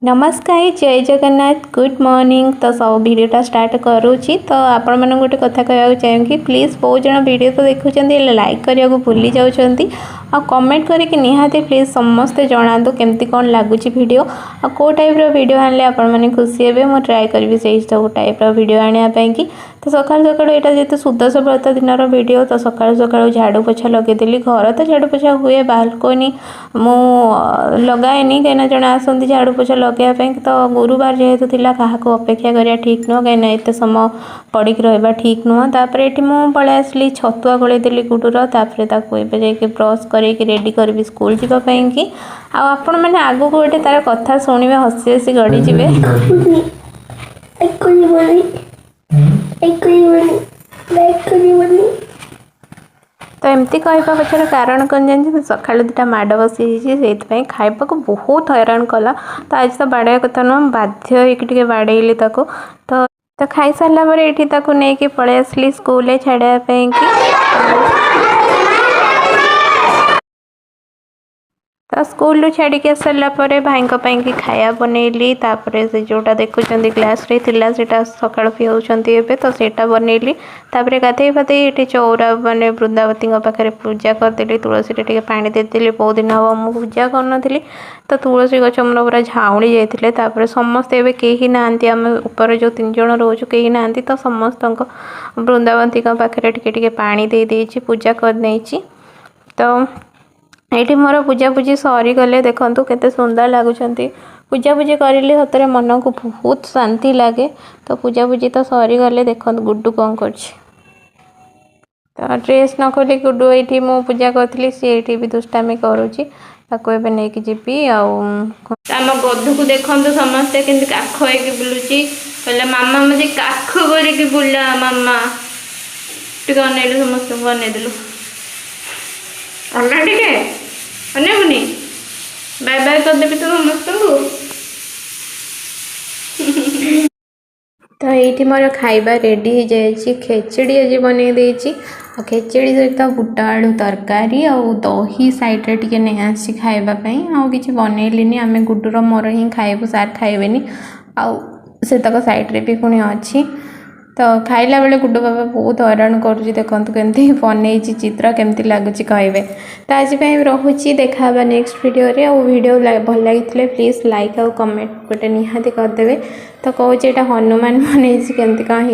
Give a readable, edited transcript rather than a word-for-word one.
नमस्कार जय Jagannath good morning. तो सब वीडियोटा स्टार्ट करुँची। तो आपण मन गोटे कथा कहना चाहिए प्लीज़ बहुत जन वीडियो तो देखुं लाइक करने को भूली जाउछंती आ कमेंट करके निहाती प्लीज़ समस्ते जनातु केमती कौन लगुच वीडियो आ को टाइप वीडियो आने आपण मैंने खुशी हे मुझे ट्राए करी से सब टाइप वीडियो आने की। तो सकाल सकाल यहाँ जेहतु सुदश व्रत दिन वीडियो तो सकाल सकाल झाड़ू पोछा लगेदेली घर तो झाड़ू पोछा हुए बालकोनी मु लगाएनी कहीं जन आसती झाड़ू पोछा लगे तो गुरुवार जेहेतु थिला क्या अपेक्षा करा ठीक नुह कहीं एत समय पड़िक रहा ठीक नुह। तापर ये मुझे पलि आसली छतुआ गोलेदेली गुडूर तापर जाकि ब्रश करके रेडी करी स्कूल जावाई आपण मैंने आगू गोटे तार कथा शुणे हसी हसी गड़ी जी। तो एमती कहवा पचर कारण कौन जानी सका दुटा माड़ बसी से खाइबा को बहुत हैरान कला। तो आज तो बाड़ा कथा नुह बाध्य होके बाड़ेली तो खाई सारा पर ये नहीं पलि आसली स्कूल छाड़ापी तो स्कूल छाड़ी सारा भाई की खाया बनैली से जोटा देखुं ग्लास से सका पिउछे तो सेटा बनैली गाधे फाधे ये चौरा मानने वृंदावती पाखे पूजा करदेली तुलसी टे पानी देदेली बहुत दिन हम मुझे पूजा कर तो तुलसी गच मोर पूरा झाऊली जाते समस्ते कहीं ना आम ऊपर जो 3 जन रोचु कहीं ना तो समस्त वृंदावती पाखे टे पानी दे देछि पूजा कर तो ये मोर पूजापूजी सरीगले देखु केते सुंदर लगुच पूजापूजी करें सतरे मन को बहुत शांति लगे। तो पूजापूजी तो सरीगले देखो गुड्डू कौन कर ड्रेस न खोली गुड्डू ये मु पूजा करी सी ये भी दुष्टामी करुँची नहीं जी आम गधु को देखो समस्ते के काख हो बुलूची कहला मामा मुझे काख कर बुला मामा टे अनेलु समस्त अनेदेलु अना टे अनेबुनी बाय बाय करदेवी तो समस्त तो ये मोर खाइबा रेडी हो जाए खेचड़ी आज बन देती खेचड़ी सहित बुट आलू तरकारी आ दही सैड्रे टे नहीं आसी खावाई आउ कि बनैली आम गुडूर मोर ही खाइबू सार खाइबेनी आउ से सैड्रे भी पुणी अच्छी। तो खाइला बेले गुड्डू बाबा बहुत हैरान करुँच देखो केमती बनई चित्र केमती लगुच कहे। तो आज रोचे देखा नेक्स्ट वीडियो रे वीडियो भल लगी प्लीज लाइक आउ कमेंट गोटे निहाती करदे। तो कहे हनुमान बनई केमती कौन